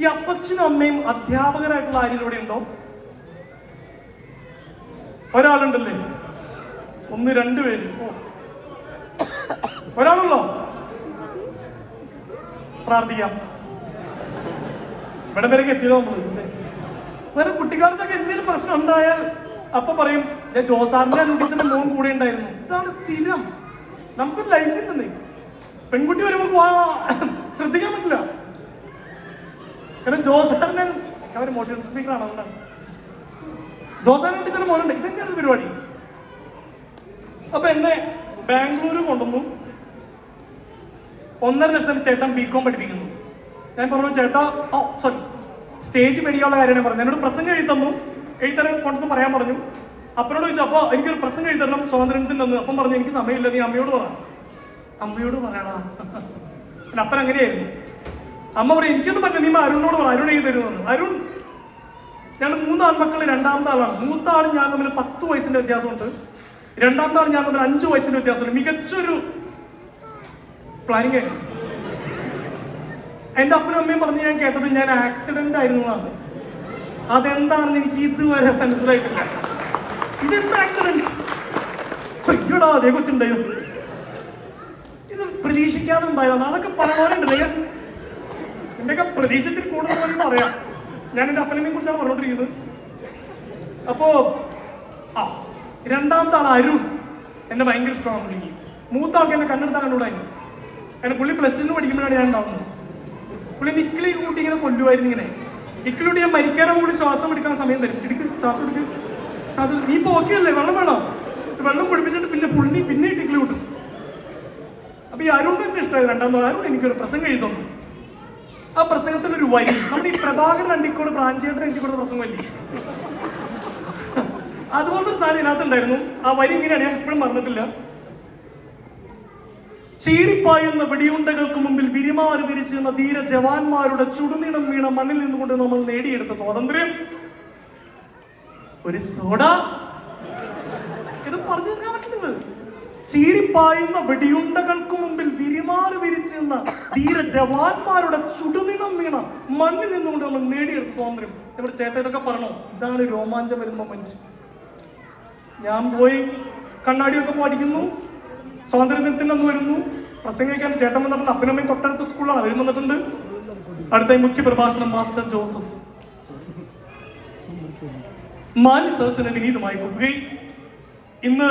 ഈ അപ്പച്ചനും അമ്മയും അധ്യാപകരായിട്ടുള്ള ആരും ഇവിടെ ഉണ്ടോ? ഒരാളുണ്ടല്ലേ? 1 2 പേര്. ഒരാളുള്ളോ? പ്രാർത്ഥിക്കാം. ഇവിടെ വരെയൊക്കെ എത്തിയതോ നമ്മള്. വേറെ കുട്ടിക്കാലത്തൊക്കെ എന്തെങ്കിലും പ്രശ്നം ഉണ്ടായാൽ അപ്പൊ പറയും ഞാൻ ജോസാറിന്റെ നോട്ടീസിന്റെ മോൻ കൂടെ ഉണ്ടായിരുന്നു. ഇതാണ് സ്ഥിരം. നമുക്കൊരു ലൈഫിൽ തന്നെ പെൺകുട്ടി വരുമ്പോ ശ്രദ്ധിക്കാൻ പറ്റില്ല. കാരണം ജോസാറിന് അവർ മോട്ടിവേഷൻ സ്പീക്കറാണ്. അതുകൊണ്ടാണ് ജോസാറിന്റെ നോട്ടീസിന്റെ മോനുണ്ട്. ഇതന്നെയാണ് പരിപാടി. അപ്പൊ എന്നെ ബാംഗ്ലൂർ കൊണ്ടുവന്നു. 1.5 ലക്ഷത്തിന് ചേട്ടൻ ബികോം പഠിപ്പിക്കുന്നു. ഞാൻ പറഞ്ഞു ചേട്ടാ സോറി സ്റ്റേജ് പേടിയുള്ള കാര്യമാണ് പറഞ്ഞത്. എന്നോട് പ്രസംഗം എഴുതന്നു. എഴുതരാൻ കൊണ്ടെന്ന് പറയാൻ പറഞ്ഞു. അപ്പനോട് ചോദിച്ചു അപ്പൊ എനിക്കൊരു പ്രസംഗം എഴുതരണം സ്വാതന്ത്ര്യത്തിൻ്റെ ഒന്ന്. അപ്പം പറഞ്ഞു എനിക്ക് സമയമില്ല, നീ അമ്മയോട് പറ. അമ്മയോട് പറയണ. പിന്നെ അപ്പൻ അങ്ങനെയായിരുന്നു. അമ്മ പറയും എനിക്കൊന്നും പറ്റില്ല, നീ അരുണിനോട് പറ, അരുൺ എഴുതി തരുമെന്ന്. അരുൺ ഞങ്ങൾ 3 ആൺമക്കൾ, 2ാമത്തെ ആളാണ്. മൂത്ത ആളും ഞാൻ തമ്മിൽ 10 വയസ്സിന്റെ വ്യത്യാസമുണ്ട്. 2ാമത്തെ ആളും ഞാൻ തമ്മിൽ 5 വയസ്സിന്റെ വ്യത്യാസമുണ്ട്. മികച്ചൊരു പ്ലാനിങ് ആയിരുന്നു. എന്റെ അപ്പനും അമ്മയും പറഞ്ഞ് ഞാൻ കേട്ടത് ഞാൻ ആക്സിഡന്റ് ആയിരുന്നു എന്നാണ്. അതെന്താണെന്ന് എനിക്ക് ഇതുവരെ മനസ്സിലായിട്ടില്ല. ഇതെന്താ ആക്സിഡന്റ്? അയ്യോടാ അതേ കൊച്ചുണ്ടായോ, ഇത് പ്രതീക്ഷിക്കാതെ ഉണ്ടായതാണ്. അതൊക്കെ പറഞ്ഞോലുണ്ടല്ലേ. എന്റെയൊക്കെ പ്രതീക്ഷത്തിൽ കൂടുതൽ പറയാം. ഞാൻ എന്റെ അപ്പനമ്മയെ കുറിച്ചാണ് പറഞ്ഞോണ്ടിരിക്കുന്നത്. അപ്പോ 2ാമത്തെ ആൾ അരുൺ എന്നെ ഭയങ്കര ഇഷ്ടമാണ്. പുള്ളിക്ക് മൂത്ത ആൾക്ക് എന്നെ കണ്ണെടുത്താൽ കണ്ടുകൂടായിരുന്നു. കാരണം പുള്ളി +2 പഠിക്കുമ്പോഴാണ് ഞാൻ ഉണ്ടാവുന്നത്. പുള്ളി നിക്കിളി കൂട്ടി ഇങ്ങനെ കൊല്ലുമായിരുന്നു. ഇങ്ങനെ നിക്കിളി കൂട്ടി ഞാൻ മരിക്കാനോ കൂടി ശ്വാസം എടുക്കാൻ സമയം തരും. ശ്വാസം എടുക്ക്, ശ്വാസം. നീ ഇപ്പൊ ഓക്കെ അല്ലേ? വെള്ളം വേണോ? വെള്ളം കുടിപ്പിച്ചിട്ട് പിന്നെ നിക്കിളി കൂട്ടും. അപ്പൊ ഈ അരുൺ എന്നെ ഇഷ്ടമായത്. 2ാമത് അരുൺ എനിക്കൊരു പ്രസംഗം എഴുതുന്നു. ആ പ്രസംഗത്തിനൊരു വരി നമ്മുടെ ഈ പ്രഭാകരൻ അണ്ടിക്കോട് പ്രാഞ്ചേട്ടൻ എനിക്ക് കൊടുത്ത പ്രസംഗമല്ലേ, അതുപോലത്തെ ഒരു സാധനം ഇതിനകത്തുണ്ടായിരുന്നു. ആ വരി ഇങ്ങനെയാണ്, ഞാൻ ഇപ്പോഴും മറന്നിട്ടില്ല. ചീറിപ്പായുന്ന വെടിയുണ്ടകൾക്ക് മുമ്പിൽ വിരിമാറി വിരിച്ചിരുന്ന ധീര ജവാന്മാരുടെ ചുടുനീളം വീണ മണ്ണിൽ നിന്നുകൊണ്ട് നമ്മൾ നേടിയെടുത്ത സ്വാതന്ത്ര്യം ഒരു സോഡ. ഇത് പറഞ്ഞു തീർക്കാൻ പറ്റുന്നത്. ചീറിപ്പായുന്ന വെടിയുണ്ടകൾക്ക് മുമ്പിൽ വിരിമാറി വിരിച്ചിരുന്ന ധീര ജവാന്മാരുടെ ചുടുനീളം വീണ മണ്ണിൽ നിന്നുകൊണ്ട് നമ്മൾ നേടിയെടുത്ത സ്വാതന്ത്ര്യം. ഇവിടെ ചേട്ടൻ ഇതൊക്കെ പറഞ്ഞോ, ഇതാണ് രോമാഞ്ചം വരുന്ന മനുഷ്യൻ. ഞാൻ പോയി കണ്ണാടിയൊക്കെ പഠിക്കുന്നു, സ്വാതന്ത്ര്യദിനത്തിന് അന്ന് വരുന്നു, പ്രസംഗിക്കാൻ ചേട്ടൻ വന്നിട്ടുണ്ട്. അപ്പനമ്മയും തൊട്ടടുത്ത സ്കൂളാണ്, അവരും വന്നിട്ടുണ്ട്. അടുത്ത മുഖ്യ പ്രഭാഷണം മാസ്റ്റർ ജോസഫ്. മാന്യ സദസ്സിനെ വിനീതമായി കൊടുക്കുകയും ഇന്ന്